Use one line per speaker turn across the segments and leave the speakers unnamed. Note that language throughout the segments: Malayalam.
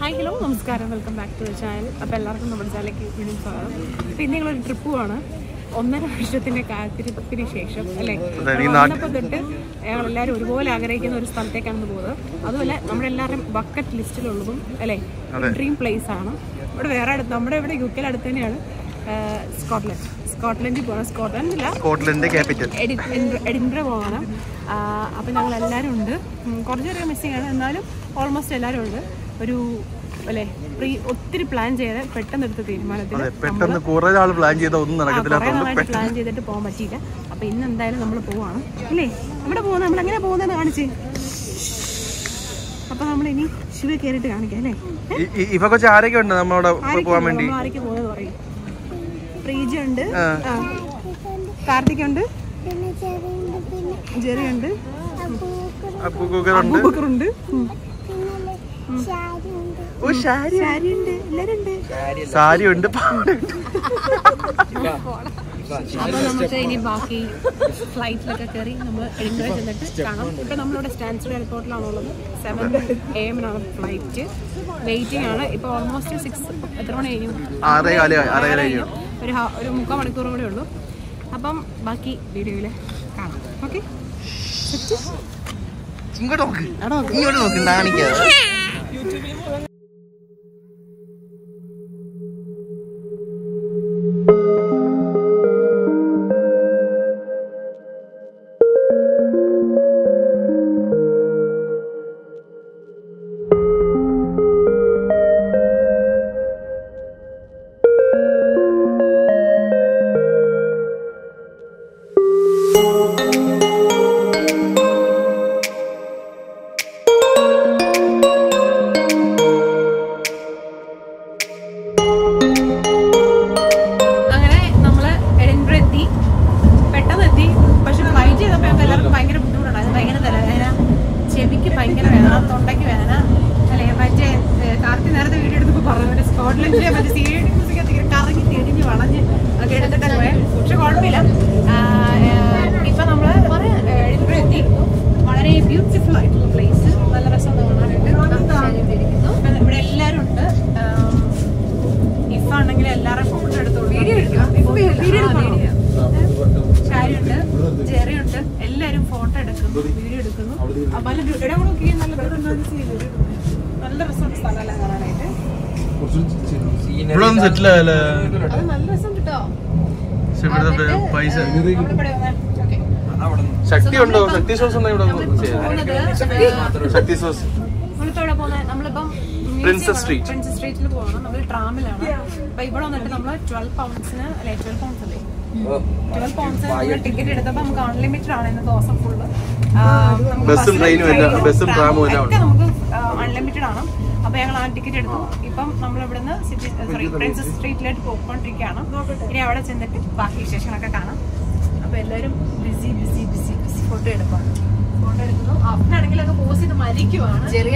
ഹായ് ഹലോ നമസ്കാരം, welcome back to the channel. അപ്പോൾ എല്ലാവർക്കും നമ്മുടെ ചാനലിലേക്ക് വീണ്ടും സ്വാഗതം. അപ്പോൾ ഇന്ന് ഞങ്ങളൊരു ട്രിപ്പ് പോവാണ്. 1.5 വർഷത്തിൻ്റെ കാത്തിരിപ്പിന് ശേഷം അല്ലേ, വന്നപ്പോൾ തൊട്ട് ഞങ്ങളെല്ലാവരും ഒരുപോലെ ആഗ്രഹിക്കുന്ന ഒരു സ്ഥലത്തേക്കാണ് പോകുന്നത്. അതുപോലെ നമ്മുടെ എല്ലാവരും ബക്കറ്റ് ലിസ്റ്റിലുള്ളതും അല്ലേ ഡ്രീം പ്ലേസ് ആണ്. ഇവിടെ വേറെ അടുത്ത് നമ്മുടെ ഇവിടെ UK അടുത്ത് തന്നെയാണ് സ്കോട്ട്ലൻഡിൽ പോകണം. സ്കോട്ട്ലൻഡ് ക്യാപിറ്റൽ എഡിൻബറ പോകണം. അപ്പോൾ ഞങ്ങളെല്ലാവരും ഉണ്ട്. കുറച്ചൊരു മിസ്സിംഗ് ആണ്, എന്നാലും ഓൾമോസ്റ്റ് എല്ലാവരും ഉണ്ട്. ഒരു അല്ലേ ഒത്തിരി പ്ലാൻ ചെയ്ത് പെട്ടെന്ന് എടുത്ത തീരുമാനത്തിൽ പ്ലാൻ ചെയ്തിട്ട് പോകാൻ പറ്റിയില്ല. അപ്പൊ ഇന്ന് എന്തായാലും നമ്മൾ പോവാണ് അല്ലേ. നമ്മൾ എങ്ങനെ പോകുന്നതെന്ന് കാണിച്ച്. അപ്പൊ നമ്മൾ ഇനി ശിവ കയറിയിട്ട് കാണിക്കാം അല്ലേ. ആരൊക്കെ പോകുന്നത് പറയും. പ്രീജ ഉണ്ട്, കാർത്തിക് ഉണ്ട്, ജെറി ഉണ്ട്, അബൂബക്കറുണ്ട്,
സാരിയുണ്ട്.
അപ്പൊ നമുക്ക് ഇനി ബാക്കി ഫ്ലൈറ്റിലൊക്കെ കയറി നമ്മൾ എഡിൻബറ ചെന്നിട്ട് കാണാം. ഇപ്പൊ നമ്മളിവിടെ സ്റ്റാൻസ്ബറി എയർപോർട്ടിലാണുള്ളത്. 7 AM ഫ്ലൈറ്റ് വെയിറ്റിംഗ് ആണ്. ഇപ്പൊ ഓൾമോസ്റ്റ് 6 എത്ര മണി കഴിഞ്ഞു?
6:15
ഒരു 3/4 മണിക്കൂർ കൂടെ ഉള്ളൂ. അപ്പം ബാക്കി വീഡിയോയില് കാണാം. ഓക്കെ,
ഇങ്ങോട്ട് നോക്ക്, കാണിക്കാം. ഇപ്പൊ നമ്മള് എഡിൻബറ എത്തി. വളരെ ബ്യൂട്ടിഫുൾ ആയിട്ടുള്ള പ്ലേസ്, നല്ല രസം കാണാനായിട്ട്. ഇവിടെ എല്ലാരും ഉണ്ട്. ഇഫാണെങ്കിൽ എല്ലാവരും ഫോട്ടോ എടുത്തോളൂ. ഷാരിയുണ്ട്, ജെറിയുണ്ട്, എല്ലാരും ഫോട്ടോ എടുക്കുന്നു, വീഡിയോ എടുക്കുന്നു. നല്ല രസമുള്ള സ്ഥലമല്ല കാണാനായിട്ട്. അത് നല്ല രസം കിട്ടോ. ശക്തി ഉണ്ടോ? ശക്തി സോസ്
നമ്മളിപ്പം പ്രിൻസസ് സ്ട്രീറ്റിൽ പോകണം. നമ്മൾ ട്രാമിലാണ്. അപ്പൊ ഇവിടെ വന്നിട്ട് നമ്മള് 12 പൗണ്ട്സിന് അല്ലെ 12 പൗണ്ട്സ് ടിക്കറ്റ് എടുത്തപ്പോ നമുക്ക് അൺലിമിറ്റഡ് ആണ് ഇന്ന് ദിവസം ഫുള്ള്. നമുക്ക് അൺലിമിറ്റഡ് ആണ്. അപ്പൊ ഞങ്ങൾ ആ ടിക്കറ്റ് എടുത്തു. ഇപ്പം നമ്മൾ ഇവിടുന്ന് പ്രിൻസസ് സ്ട്രീറ്റിലേക്ക് പോയിക്കൊണ്ടിരിക്കുകയാണ്. ഇനി അവിടെ ചെന്നിട്ട് ബാക്കി വിശേഷങ്ങളൊക്കെ കാണാം. അപ്പൊ എല്ലാവരും ബിസി ഫോട്ടോ എടുക്കുന്നു. അപ്പനാണെങ്കിലൊക്കെ പോസ് ചെയ്ത് മരിക്കുവാണ്. ചെറിയ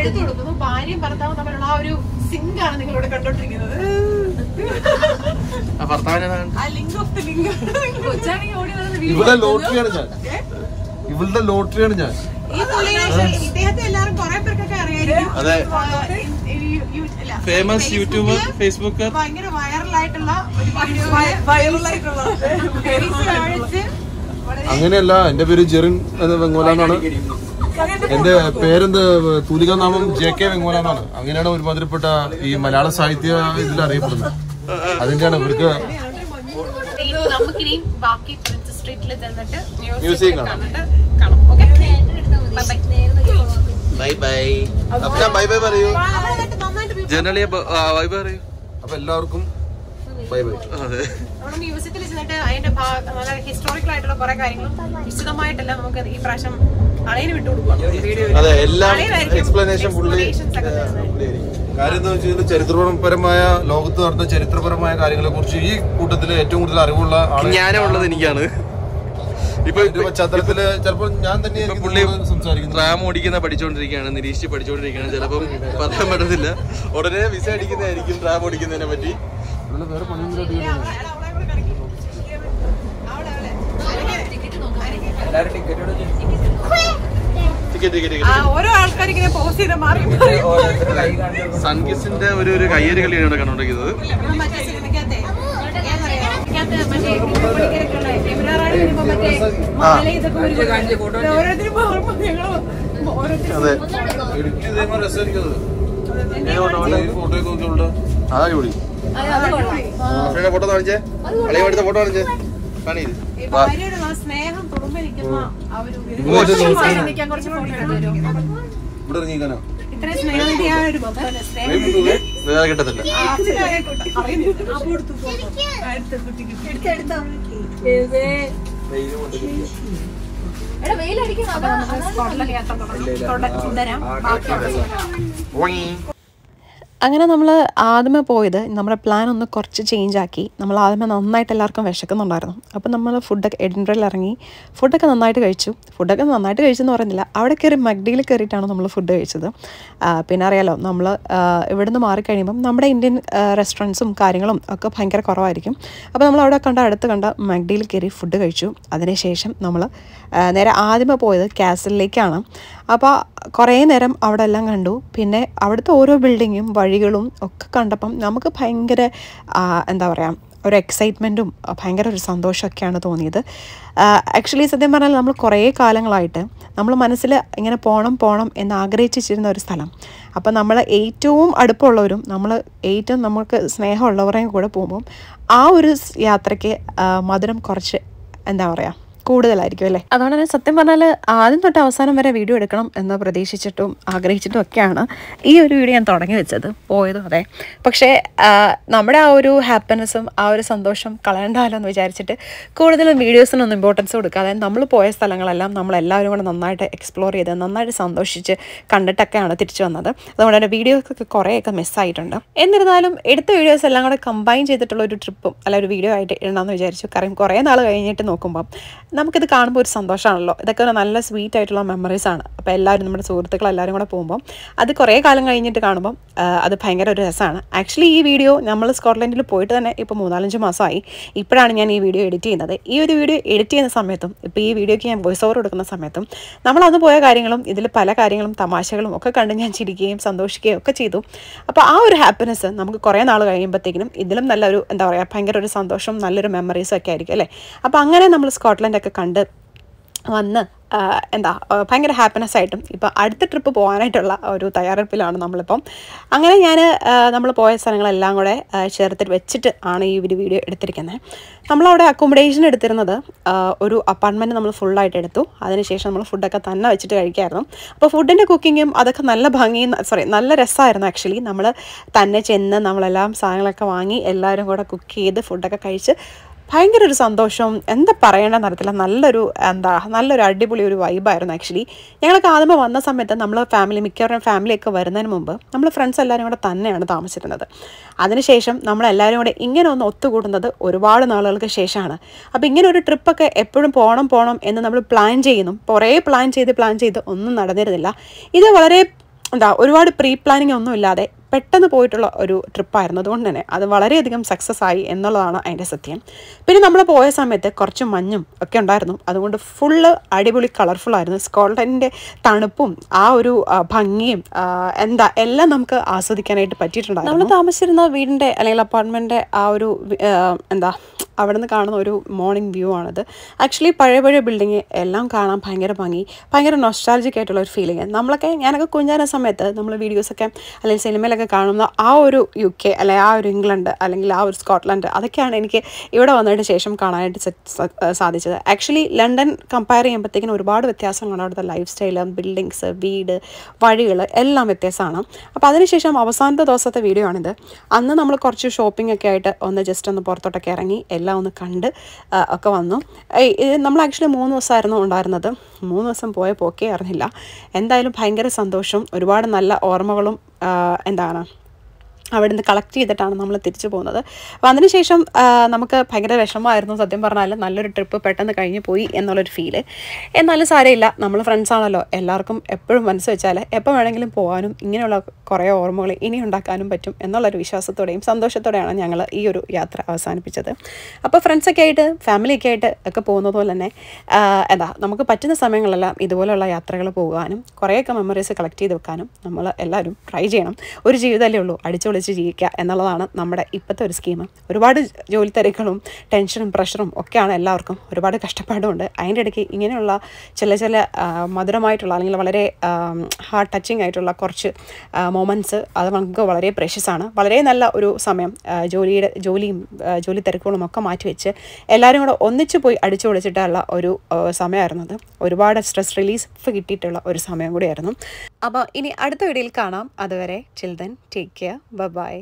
എടുത്തു കൊടുക്കുന്നു. ഭാര്യയും ഭർത്താവും തമ്മിലുള്ള ആ ഒരു സിങ്ക് ആണ് നിങ്ങളിവിടെ കണ്ടോണ്ടിരിക്കുന്നത്.
ഇവളുടെ ലോട്ടറിയാണ് ഞാൻ.
ഇദ്ദേഹത്തെ എല്ലാവരും കുറെ പേർക്കൊക്കെ അറിയായിരിക്കും.
ഫേമസ് യൂട്യൂബർ, ഫേസ്ബുക്കർ,
ഭയങ്കര വൈറലായിട്ടുള്ള
അങ്ങനെയല്ല. എന്റെ പേര് ജെറിൻ വെങ്ങോല എന്നാണ്. എന്റെ പേരെന്ത് തൂലിക നാമം JK വെങ്ങോല എന്നാണ്. അങ്ങനെയാണ് ഒരുമാതിരിപ്പെട്ട ഈ മലയാള സാഹിത്യ ഇതിൽ അറിയപ്പെടുന്നത്. അതിന്റെയാണ് ഇവർക്ക്.
നമുക്കിനി ബാക്കി പ്രിൻസസ് സ്ട്രീറ്റിൽ ചെന്നിട്ട്
മ്യൂസിയം കാണാം. Bye bye. ബൈ ബൈ പറയൂ. ജനറലി ബൈ പറയൂ.
അപ്പൊ എല്ലാവർക്കും ബൈ ബൈ.
നമ്മുടെ മ്യൂസിയത്തിൽ ചെന്നിട്ട് അതിന്റെ നല്ല ഹിസ്റ്റോറിക്കൽ ആയിട്ടുള്ള കുറെ കാര്യങ്ങളും വിശദമായിട്ടല്ല നമുക്ക് ഈ പ്രാവശ്യം അളയിന് വിട്ടുകൊടുക്കുക.
കാര്യം എന്താ വെച്ചാൽ ചരിത്രപരമായ ലോകത്ത് നടന്ന ചരിത്രപരമായ കാര്യങ്ങളെ കുറിച്ച് ഈ കൂട്ടത്തിൽ ഏറ്റവും കൂടുതൽ അറിവുള്ള
ജ്ഞാനമുള്ളത് എനിക്കാണ്. ഇപ്പൊ
പശ്ചാത്തലത്തില് ചിലപ്പോൾ ഞാൻ തന്നെ
പുള്ളി സംസാരിക്കുന്നു. ട്രാം ഓടിക്കുന്ന പഠിച്ചുകൊണ്ടിരിക്കുകയാണ്, നിരീക്ഷിച്ച് പഠിച്ചുകൊണ്ടിരിക്കുകയാണ്. ചിലപ്പം പറയാൻ പറ്റത്തില്ല. ഉടനെ വിസ അടിക്കുന്നതായിരിക്കും ട്രാം ഓടിക്കുന്നതിനെ പറ്റി.
വേറെ പണിയൊന്നും
ഓരോ ആൾക്കാർ ഇങ്ങനെ പോസ് ചെയ്ത് മാറി
സൺകിസിന്റെ ഒരു കയ്യേരി കളിയാണ് ഇവിടെ കണ്ടുകൊണ്ടിരിക്കുന്നത്. ഫോട്ടോ കാണിച്ചേ, ഫോട്ടോ കാണിച്ചേ, കാണിയത്
സ്നേഹം തുറന്നിരിക്കുന്ന
ഇവിടെ ഇറങ്ങിക്കാനോ
ഇത്രയും സ്നേഹനിധിയായ ഒരു
വേറെ കിട്ടത്തില്ല.
അങ്ങനെ നമ്മൾ ആദ്യമേ പോയത് നമ്മുടെ പ്ലാൻ ഒന്ന് കുറച്ച് ചേഞ്ച് ആക്കി. നമ്മൾ ആദ്യമേ നന്നായിട്ട് എല്ലാവർക്കും വിശക്കുന്നുണ്ടായിരുന്നു. അപ്പോൾ നമ്മൾ ഫുഡൊക്കെ എഡിൻബറയിൽ ഇറങ്ങി ഫുഡൊക്കെ നന്നായിട്ട് കഴിച്ചു. ഫുഡൊക്കെ നന്നായിട്ട് കഴിച്ചെന്ന് പറയുന്നില്ല, അവിടെ കയറി മക്ഡിയിൽ കയറിയിട്ടാണ് നമ്മൾ ഫുഡ് കഴിച്ചത്. പിന്നെ അറിയാലോ, നമ്മൾ ഇവിടുന്ന് മാറിക്കഴിയുമ്പം നമ്മുടെ ഇന്ത്യൻ റെസ്റ്റോറൻറ്റ്സും കാര്യങ്ങളും ഒക്കെ ഭയങ്കര കുറവായിരിക്കും. അപ്പോൾ നമ്മൾ അവിടെ അടുത്ത് കണ്ട മക്ഡിയിൽ കയറി ഫുഡ് കഴിച്ചു. അതിനുശേഷം നമ്മൾ നേരെ ആദ്യമേ പോയത് കാസലിലേക്കാണ്. അപ്പോൾ കുറേ നേരം അവിടെ എല്ലാം കണ്ടു. പിന്നെ അവിടുത്തെ ഓരോ ബിൽഡിങ്ങും വഴികളും ഒക്കെ കണ്ടപ്പം നമുക്ക് ഭയങ്കര എന്താ പറയുക, ഒരു എക്സൈറ്റ്മെൻറ്റും ഭയങ്കര ഒരു സന്തോഷമൊക്കെയാണ് തോന്നിയത്. ആക്ച്വലി സത്യം പറഞ്ഞാൽ നമ്മൾ കുറേ കാലങ്ങളായിട്ട് നമ്മൾ മനസ്സിൽ ഇങ്ങനെ പോകണം എന്ന് ആഗ്രഹിച്ചിരുന്ന ഒരു സ്ഥലം. അപ്പോൾ നമ്മൾ ഏറ്റവും അടുപ്പമുള്ളവരും ഏറ്റവും നമുക്ക് സ്നേഹമുള്ളവരെയും കൂടെ പോകുമ്പം ആ ഒരു യാത്രയ്ക്ക് മധുരം കുറച്ച് എന്താ പറയുക കൂടുതലായിരിക്കും അല്ലേ. അതുകൊണ്ട് തന്നെ സത്യം പറഞ്ഞാൽ ആദ്യം തൊട്ട് അവസാനം വരെ വീഡിയോ എടുക്കണം എന്ന് പ്രതീക്ഷിച്ചിട്ടും ആഗ്രഹിച്ചിട്ടും ഒക്കെയാണ് ഈ ഒരു വീഡിയോ ഞാൻ തുടങ്ങി വെച്ചത്, പോയതും അതെ. പക്ഷേ നമ്മുടെ ആ ഒരു ഹാപ്പിനെസ്സും ആ ഒരു സന്തോഷം കളയണ്ടല്ലോ എന്ന് വിചാരിച്ചിട്ട് കൂടുതലും വീഡിയോസിനൊന്നും ഇമ്പോർട്ടൻസ് കൊടുക്കാതെ നമ്മൾ പോയ സ്ഥലങ്ങളെല്ലാം നമ്മളെല്ലാവരും കൂടെ നന്നായിട്ട് എക്സ്പ്ലോർ ചെയ്ത് നന്നായിട്ട് സന്തോഷിച്ച് കണ്ടിട്ടൊക്കെയാണ് തിരിച്ചു വന്നത്. അതുകൊണ്ട് തന്നെ വീഡിയോസൊക്കെ കുറേയൊക്കെ മിസ്സായിട്ടുണ്ട്. എന്നിരുന്നാലും എടുത്ത വീഡിയോസ് എല്ലാം കൂടെ കമ്പൈൻ ചെയ്തിട്ടുള്ള ഒരു ട്രിപ്പും അല്ല ഒരു വീഡിയോ ആയിട്ട് ഇടണമെന്ന് വിചാരിച്ചു. കാരണം കുറേ നാൾ കഴിഞ്ഞിട്ട് നോക്കുമ്പം നമുക്കിത് കാണുമ്പോൾ ഒരു സന്തോഷമാണല്ലോ. ഇതൊക്കെ ഒരു നല്ല സ്വീറ്റ് ആയിട്ടുള്ള മെമ്മറീസാണ്. അപ്പോൾ എല്ലാവരും നമ്മുടെ സുഹൃത്തുക്കളെല്ലാവരും കൂടെ പോകുമ്പോൾ അത് കുറേ കാലം കഴിഞ്ഞിട്ട് കാണുമ്പം അത് ഭയങ്കര ഒരു രസമാണ്. ആക്ച്വലി ഈ വീഡിയോ നമ്മൾ സ്കോട്ട്ലൻഡിൽ പോയിട്ട് തന്നെ ഇപ്പോൾ 3-5 മാസമായി. ഇപ്പോഴാണ് ഞാൻ ഈ വീഡിയോ എഡിറ്റ് ചെയ്യുന്നത്. ഈ ഒരു വീഡിയോ എഡിറ്റ് ചെയ്യുന്ന സമയത്തും ഇപ്പോൾ ഈ വീഡിയോയ്ക്ക് ഞാൻ വോയിസ് ഓവർ കൊടുക്കുന്ന സമയത്തും നമ്മളന്ന് പോയ കാര്യങ്ങളും ഇതിൽ പല കാര്യങ്ങളും തമാശകളും ഒക്കെ കണ്ട് ഞാൻ ചിരിക്കുകയും സന്തോഷിക്കുകയും ഒക്കെ ചെയ്തു. അപ്പോൾ ആ ഒരു ഹാപ്പിനെസ് നമുക്ക് കുറേ നാൾ കഴിയുമ്പോഴത്തേക്കിനും ഇതിലും നല്ലൊരു എന്താ പറയുക ഭയങ്കര ഒരു സന്തോഷം നല്ലൊരു മെമ്മറീസും ഒക്കെ ആയിരിക്കും അല്ലേ. അപ്പോൾ അങ്ങനെ നമ്മൾ സ്കോട്ട്ലൻഡൊക്കെ കണ്ട് വന്ന് ഭയങ്കര ഹാപ്പിനെസ് ആയിട്ടും ഇപ്പോൾ അടുത്ത ട്രിപ്പ് പോകാനായിട്ടുള്ള ഒരു തയ്യാറെടുപ്പിലാണ് നമ്മളിപ്പം. അങ്ങനെ നമ്മൾ പോയ സ്ഥലങ്ങളെല്ലാം കൂടെ ചേർത്തിട്ട് വെച്ചിട്ട് ആണ് ഈ ഒരു വീഡിയോ എടുത്തിരിക്കുന്നത്. നമ്മളവിടെ അക്കോമഡേഷൻ എടുത്തിരുന്നത് ഒരു അപ്പാർട്ട്മെൻറ്റ് നമ്മൾ ഫുള്ളായിട്ട് എടുത്തു. അതിനുശേഷം നമ്മൾ ഫുഡൊക്കെ തന്നെ വെച്ചിട്ട് കഴിക്കായിരുന്നു. അപ്പോൾ ഫുഡിൻ്റെ കുക്കിങ്ങും അതൊക്കെ നല്ല രസമായിരുന്നു. ആക്ച്വലി നമ്മൾ തന്നെ ചെന്ന് നമ്മളെല്ലാം സാധനങ്ങളൊക്കെ വാങ്ങി എല്ലാവരും കൂടെ കുക്ക് ചെയ്ത് ഫുഡൊക്കെ കഴിച്ച് ഭയങ്കര ഒരു സന്തോഷവും എന്താ പറയേണ്ടതെന്ന് അറിയത്തില്ല. നല്ലൊരു അടിപൊളി ഒരു വൈബായിരുന്നു. ആക്ച്വലി ഞങ്ങളൊക്കെ ആദ്യമേ വന്ന സമയത്ത് നമ്മൾ മിക്കവരും ഫാമിലിയൊക്കെ വരുന്നതിന് മുമ്പ് നമ്മൾ ഫ്രണ്ട്സ് എല്ലാവരും കൂടെ തന്നെയാണ് താമസിച്ചിരുന്നത്. അതിനുശേഷം നമ്മളെല്ലാവരും കൂടെ ഇങ്ങനെ ഒന്ന് ഒത്തുകൂടുന്നത് ഒരുപാട് നാളുകൾക്ക് ശേഷമാണ്. അപ്പോൾ ഇങ്ങനെ ഒരു ട്രിപ്പൊക്കെ എപ്പോഴും പോകണം എന്ന് നമ്മൾ പ്ലാൻ ചെയ്യുന്നു. കുറേ പ്ലാൻ ചെയ്ത് ഒന്നും നടന്നിരുന്നില്ല. ഇത് വളരെ ഒരുപാട് പ്രീ പ്ലാനിങ് ഒന്നും ഇല്ലാതെ പെട്ടെന്ന് പോയിട്ടുള്ള ഒരു ട്രിപ്പായിരുന്നു. അതുകൊണ്ട് തന്നെ അത് വളരെയധികം സക്സസ് ആയി എന്നുള്ളതാണ് അതിൻ്റെ സത്യം. പിന്നെ നമ്മൾ പോയ സമയത്ത് കുറച്ച് മഞ്ഞും ഒക്കെ ഉണ്ടായിരുന്നു. അതുകൊണ്ട് ഫുള്ള് അടിപൊളി കളർഫുള്ളായിരുന്നു. സ്കോട്ട്ലൻഡിൻ്റെ തണുപ്പും ആ ഒരു ഭംഗിയും എല്ലാം നമുക്ക് ആസ്വദിക്കാനായിട്ട് പറ്റിയിട്ടുണ്ടായിരുന്നു. നമ്മൾ താമസിച്ചിരുന്ന വീടിൻ്റെ അല്ലെങ്കിൽ അപ്പാർട്ട്മെൻറ്റിൻ്റെ ആ ഒരു അവിടെ നിന്ന് കാണുന്ന ഒരു മോർണിംഗ് വ്യൂ ആണിത്. ആക്ച്വലി പഴയ ബിൽഡിങ് എല്ലാം കാണാൻ ഭയങ്കര ഭംഗി, ഭയങ്കര നൊസ്റ്റാൾജിക് ആയിട്ടുള്ള ഒരു ഫീലിംഗ്. ഞാനൊക്കെ കുഞ്ഞാന സമയത്ത് നമ്മൾ വീഡിയോസൊക്കെ അല്ലെങ്കിൽ സിനിമയിലൊക്കെ കാണുന്ന ആ ഒരു UK അല്ലെങ്കിൽ ആ ഒരു ഇംഗ്ലണ്ട് അല്ലെങ്കിൽ ആ ഒരു സ്കോട്ട്ലൻഡ് അതൊക്കെയാണ് എനിക്ക് ഇവിടെ വന്നതിന് ശേഷം കാണാനായിട്ട് സാധിച്ചത്. ആക്ച്വലി ലണ്ടൻ കമ്പയർ ചെയ്യുമ്പോഴത്തേക്കിനും ഒരുപാട് വ്യത്യാസങ്ങളാണ്. അവിടുത്തെ ലൈഫ് സ്റ്റൈല്, ബിൽഡിങ്സ്, വീട്, വഴികൾ എല്ലാം വ്യത്യാസമാണ്. അപ്പോൾ അതിനുശേഷം അവസാനത്തെ ദിവസത്തെ വീഡിയോ ആണിത്. അന്ന് നമ്മൾ കുറച്ച് ഷോപ്പിംഗ് ഒക്കെ ആയിട്ട് ജസ്റ്റ് ഒന്ന് പുറത്തോട്ടൊക്കെ ഇറങ്ങി എല്ലാം ഒന്ന് കണ്ട് ഒക്കെ വന്നു. നമ്മൾ ആക്ച്വലി 3 ദിവസമായിരുന്നു ഉണ്ടായിരുന്നത്. 3 ദിവസം പോയ പോക്കേ അറിഞ്ഞില്ല. എന്തായാലും ഭയങ്കര സന്തോഷം, ഒരുപാട് നല്ല ഓർമ്മകളും അവിടുന്ന് കളക്ട് ചെയ്തിട്ടാണ് നമ്മൾ തിരിച്ചു പോകുന്നത്. അപ്പോൾ അതിനുശേഷം നമുക്ക് ഭയങ്കര വിഷമമായിരുന്നു സത്യം പറഞ്ഞാൽ. നല്ലൊരു ട്രിപ്പ് പെട്ടെന്ന് കഴിഞ്ഞ് പോയി എന്നുള്ളൊരു ഫീല്. എന്നാലും സാരമില്ല, നമ്മൾ ഫ്രണ്ട്സാണല്ലോ, എല്ലാവർക്കും എപ്പോഴും മനസ്സ് വെച്ചാൽ എപ്പോൾ വേണമെങ്കിലും പോകാനും ഇങ്ങനെയുള്ള കുറേ ഓർമ്മകൾ ഇനി ഉണ്ടാക്കാനും പറ്റും എന്നുള്ളൊരു വിശ്വാസത്തോടെയും സന്തോഷത്തോടെയാണ് ഞങ്ങൾ ഈ ഒരു യാത്ര അവസാനിപ്പിച്ചത്. അപ്പോൾ ഫ്രണ്ട്സൊക്കെ ആയിട്ട് ഫാമിലിയൊക്കെ ആയിട്ട് ഒക്കെ പോകുന്നത് പോലെ തന്നെ നമുക്ക് പറ്റുന്ന സമയങ്ങളെല്ലാം ഇതുപോലെയുള്ള യാത്രകൾ പോകാനും കുറേയൊക്കെ മെമ്മറീസ് കളക്ട് ചെയ്ത് വെക്കാനും നമ്മൾ എല്ലാവരും ട്രൈ ചെയ്യണം. ഒരു ജീവിതമല്ലേ ഉള്ളൂ, അടിച്ചൊളിച്ച് ജീവിക്കുക എന്നുള്ളതാണ് നമ്മുടെ ഇപ്പോഴത്തെ ഒരു സ്കീം. ഒരുപാട് ജോലി തിരക്കുകളും ടെൻഷനും പ്രഷറും ഒക്കെയാണ് എല്ലാവർക്കും, ഒരുപാട് കഷ്ടപ്പാടുമുണ്ട്. അതിൻ്റെ ഇടയ്ക്ക് ഇങ്ങനെയുള്ള ചില മധുരമായിട്ടുള്ള അല്ലെങ്കിൽ വളരെ ഹാർട്ട് ടച്ചിങ് ആയിട്ടുള്ള കുറച്ച് മൊമെൻറ്റ്സ് അത് നമുക്ക് വളരെ പ്രഷ്യസാണ്. വളരെ നല്ല ഒരു സമയം ജോലി തിരക്കുകളും ഒക്കെ മാറ്റിവെച്ച് എല്ലാവരും കൂടെ ഒന്നിച്ച് പോയി അടിച്ചു പൊളിച്ചിട്ടുള്ള ഒരു സമയമായിരുന്നത്. ഒരുപാട് സ്ട്രെസ് റിലീഫ് കിട്ടിയിട്ടുള്ള ഒരു സമയം കൂടിയായിരുന്നു. അപ്പോൾ ഇനി അടുത്ത വീഡിയോയിൽ കാണാം. അതുവരെ ചിൽ ദെൻ ടേക്ക് കെയർ, ബൈ.